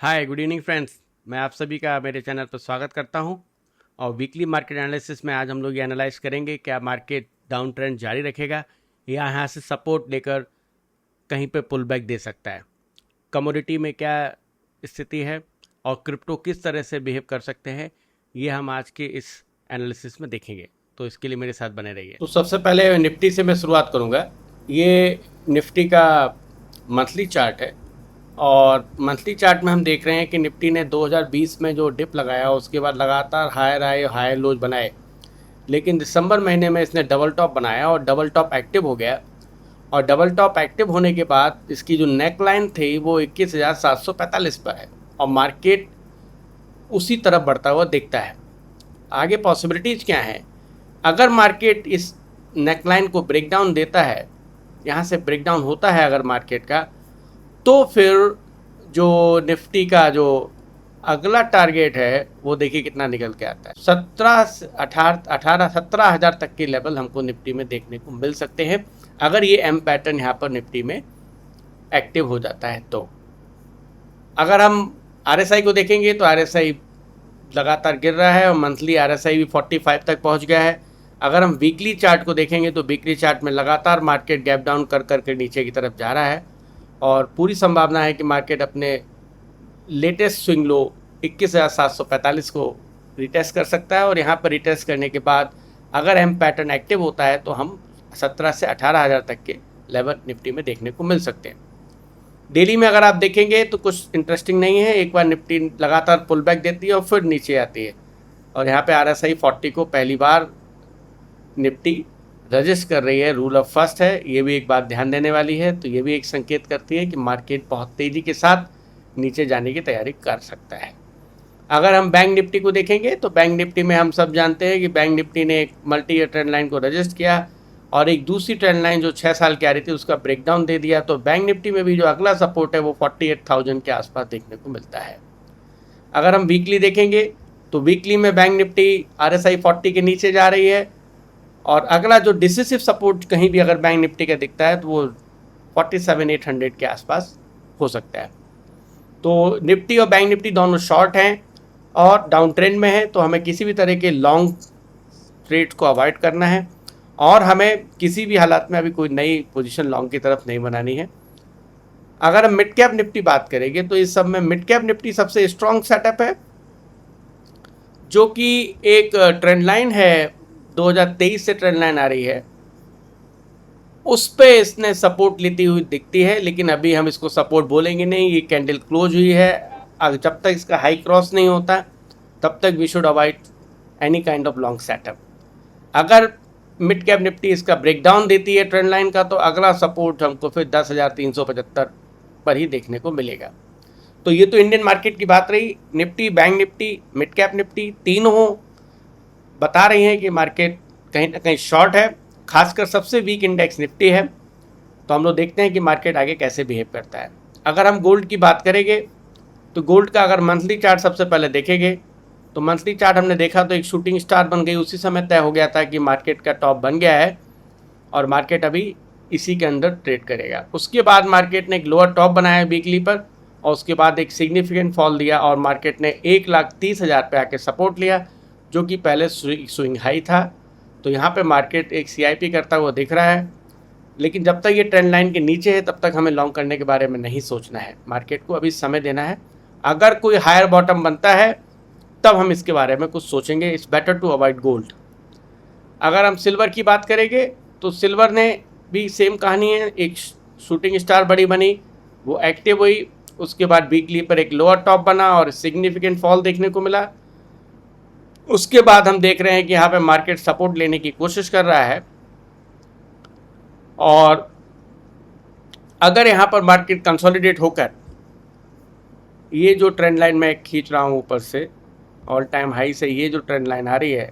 Hi good evening friends. मैं आप सभी का मेरे चैनल पर स्वागत करता हूं और वीकली मार्केट एनालिसिस में आज हम लोग ये एनालाइज करेंगे क्या मार्केट डाउन ट्रेंड जारी रखेगा या यहाँ से सपोर्ट लेकर कहीं पे पुल बैक दे सकता है। कमोडिटी में क्या स्थिति है और क्रिप्टो किस तरह से बिहेव कर सकते हैं, ये हम आज के इस एनालिसिस में देखेंगे। तो इसके लिए मेरे साथ बने रहिए। तो सबसे पहले निफ्टी से मैं शुरुआत करूँगा। ये निफ्टी का मंथली चार्ट है और मंथली चार्ट में हम देख रहे हैं कि निफ्टी ने 2020 में जो डिप लगाया उसके बाद लगातार हायर आए हायर लोज बनाए, लेकिन दिसंबर महीने में इसने डबल टॉप बनाया और डबल टॉप एक्टिव हो गया। और डबल टॉप एक्टिव होने के बाद इसकी जो नेक लाइन थी वो 21,745 पर है और मार्केट उसी तरफ बढ़ता हुआ दिखता है। आगे पॉसिबिलिटीज़ क्या हैं? अगर मार्केट इस नेक लाइन को ब्रेक डाउन देता है, यहाँ से ब्रेक डाउन होता है अगर मार्केट का, तो फिर जो निफ्टी का जो अगला टारगेट है वो देखिए कितना निकल के आता है। 17,000 तक के लेवल हमको निफ्टी में देखने को मिल सकते हैं अगर ये एम पैटर्न यहाँ पर निफ्टी में एक्टिव हो जाता है। तो अगर हम आरएसआई को देखेंगे तो आरएसआई लगातार गिर रहा है और मंथली आरएसआई भी 45 तक पहुँच गया है। अगर हम वीकली चार्ट को देखेंगे तो वीकली चार्ट में लगातार मार्केट गैप डाउन कर करके नीचे की तरफ जा रहा है और पूरी संभावना है कि मार्केट अपने लेटेस्ट स्विंग लो 21,745 को रिटेस्ट कर सकता है और यहाँ पर रिटेस्ट करने के बाद अगर एम पैटर्न एक्टिव होता है तो हम 17 से 18,000 तक के लेवल निफ्टी में देखने को मिल सकते हैं। डेली में अगर आप देखेंगे तो कुछ इंटरेस्टिंग नहीं है। एक बार निफ्टी लगातार पुल बैक देती है और फिर नीचे आती है और यहाँ पे RSI 40 को पहली बार निफ्टी रजिस्ट कर रही है। रूल ऑफ फर्स्ट है, ये भी एक बात ध्यान देने वाली है। तो ये भी एक संकेत करती है कि मार्केट बहुत तेज़ी के साथ नीचे जाने की तैयारी कर सकता है। अगर हम बैंक निफ्टी को देखेंगे तो बैंक निफ्टी में हम सब जानते हैं कि बैंक निफ्टी ने एक मल्टी ईयर ट्रेंड लाइन को रजिस्ट किया और एक दूसरी ट्रेंड लाइन जो 6 साल की आ रही थी उसका ब्रेकडाउन दे दिया। तो बैंक निफ्टी में भी जो अगला सपोर्ट है वो 48,000 के आसपास देखने को मिलता है। अगर हम वीकली देखेंगे तो वीकली में बैंक निफ्टी RSI 40 के नीचे जा रही है और अगला जो डिसिसिव सपोर्ट कहीं भी अगर बैंक निफ्टी का दिखता है तो वो 47,800 के आसपास हो सकता है। तो निफ्टी और बैंक निफ्टी दोनों शॉर्ट हैं और डाउन ट्रेंड में है, तो हमें किसी भी तरह के लॉन्ग ट्रेड को अवॉइड करना है और हमें किसी भी हालात में अभी कोई नई पोजीशन लॉन्ग की तरफ नहीं बनानी है। अगर हम मिड कैप निफ्टी बात करेंगे तो इस सब में मिड कैप निफ्टी सबसे स्ट्रॉन्ग सेटअप है, जो कि एक ट्रेंड लाइन है 2023 से ट्रेंड लाइन आ रही है, उस पे इसने सपोर्ट लेती हुई दिखती है। लेकिन अभी हम इसको सपोर्ट बोलेंगे नहीं, ये कैंडल क्लोज हुई है। जब तक इसका हाई क्रॉस नहीं होता तब तक we should avoid any kind of long setup. अगर मिड कैप निफ्टी इसका ब्रेकडाउन देती है ट्रेंड लाइन का तो अगला सपोर्ट हमको फिर 10,375 पर ही देखने को मिलेगा। तो ये तो इंडियन मार्केट की बात रही। Nifty, bank Nifty, mid cap Nifty तीनों बता रही हैं कि मार्केट कहीं ना कहीं शॉर्ट है। खासकर सबसे वीक इंडेक्स निफ्टी है। तो हम लोग देखते हैं कि मार्केट आगे कैसे बिहेव करता है। अगर हम गोल्ड की बात करेंगे तो गोल्ड का अगर मंथली चार्ट सबसे पहले देखेंगे तो मंथली चार्ट हमने देखा तो एक शूटिंग स्टार बन गई। उसी समय तय हो गया था कि मार्केट का टॉप बन गया है और मार्केट अभी इसी के अंदर ट्रेड करेगा। उसके बाद मार्केट ने एक लोअर टॉप बनाया वीकली पर और उसके बाद एक सिग्निफिकेंट फॉल दिया और मार्केट ने 1,30,000 पे आके सपोर्ट लिया, जो कि पहले स्विंग हाई था। तो यहाँ पे मार्केट एक CIP करता हुआ दिख रहा है। लेकिन जब तक ये ट्रेंड लाइन के नीचे है तब तक हमें लॉन्ग करने के बारे में नहीं सोचना है। मार्केट को अभी समय देना है। अगर कोई हायर बॉटम बनता है तब हम इसके बारे में कुछ सोचेंगे। It's better to avoid gold. अगर हम सिल्वर की बात करेंगे तो सिल्वर ने भी सेम कहानी है। एक शूटिंग स्टार बड़ी बनी, वो एक्टिव हुई, उसके बाद वीकली पर एक लोअर टॉप बना और सिग्निफिकेंट फॉल देखने को मिला। उसके बाद हम देख रहे हैं कि यहाँ पे मार्केट सपोर्ट लेने की कोशिश कर रहा है और अगर यहाँ पर मार्केट कंसोलिडेट होकर ये जो ट्रेंड लाइन मैं खींच रहा हूँ ऊपर से ऑल टाइम हाई से, ये जो ट्रेंड लाइन आ रही है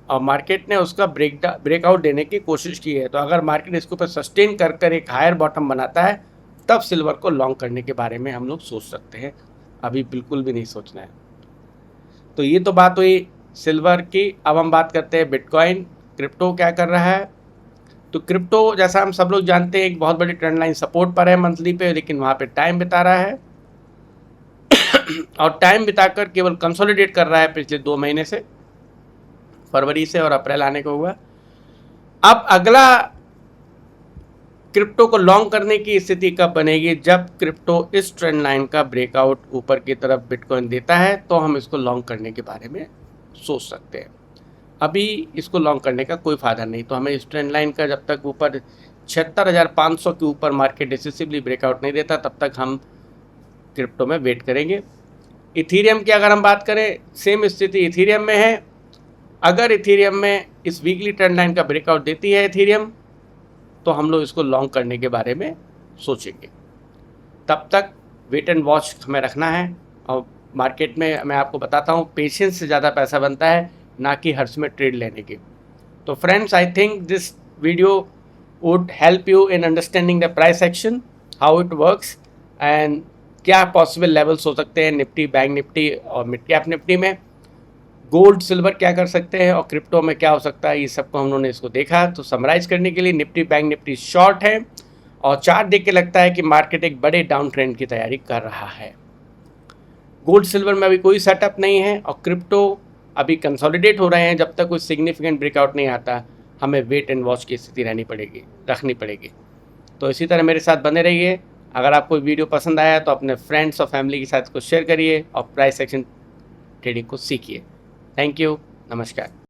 और मार्केट ने उसका ब्रेकआउट देने की कोशिश की है, तो अगर मार्केट इसके ऊपर सस्टेन कर कर एक हायर बॉटम बनाता है तब सिल्वर को लॉन्ग करने के बारे में हम लोग सोच सकते हैं। अभी बिल्कुल भी नहीं सोचना है। तो ये तो बात हुई सिल्वर की। अब हम बात करते हैं बिटकॉइन, क्रिप्टो क्या कर रहा है। तो क्रिप्टो जैसा हम सब लोग जानते हैं एक बहुत बड़ी ट्रेंड लाइन सपोर्ट पर है मंथली पे, लेकिन वहाँ पे टाइम बिता रहा है और टाइम बिताकर केवल कंसोलिडेट कर रहा है पिछले 2 महीने से, फरवरी से और अप्रैल आने को हुआ। अब अगला क्रिप्टो को लॉन्ग करने की स्थिति कब बनेगी? जब क्रिप्टो इस ट्रेंड लाइन का ब्रेकआउट ऊपर की तरफ बिटकॉइन देता है तो हम इसको लॉन्ग करने के बारे में सोच सकते हैं। अभी इसको लॉन्ग करने का कोई फ़ायदा नहीं, तो हमें इस ट्रेंड लाइन का जब तक ऊपर 76,500 के ऊपर मार्केट डिसिसिवली ब्रेकआउट नहीं देता तब तक हम क्रिप्टो में वेट करेंगे। इथीरियम की अगर हम बात करें, सेम स्थिति इथीरियम में है। अगर इथीरियम में इस वीकली ट्रेंड लाइन का ब्रेकआउट देती है इथीरियम, तो हम लोग इसको लॉन्ग करने के बारे में सोचेंगे। तब तक वेट एंड वॉच हमें रखना है। और मार्केट में मैं आपको बताता हूँ, पेशेंस से ज़्यादा पैसा बनता है, ना कि हर्ष में ट्रेड लेने के। तो friends, I think this video would help you in understanding the price action, how it works and क्या पॉसिबल लेवल्स हो सकते हैं निफ्टी, बैंक निफ्टी और मिड कैप निफ्टी में, गोल्ड सिल्वर क्या कर सकते हैं और क्रिप्टो में क्या हो सकता है। ये सबको हम लोगों ने इसको देखा। तो समराइज करने के लिए, निफ्टी बैंक निफ्टी शॉर्ट है और चार्ट देख के लगता है कि मार्केट एक बड़े डाउन ट्रेंड की तैयारी कर रहा है। गोल्ड सिल्वर में अभी कोई सेटअप नहीं है और क्रिप्टो अभी कंसोलिडेट हो रहे हैं। जब तक कोई सिग्निफिकेंट ब्रेकआउट नहीं आता, हमें वेट एंड वॉच की स्थिति रखनी पड़ेगी। तो इसी तरह मेरे साथ बने रहिए। अगर आपको वीडियो पसंद आया तो अपने फ्रेंड्स और फैमिली के साथ इसको शेयर करिए और प्राइस एक्शन ट्रेडिंग को सीखिए। थैंक यू, नमस्कार।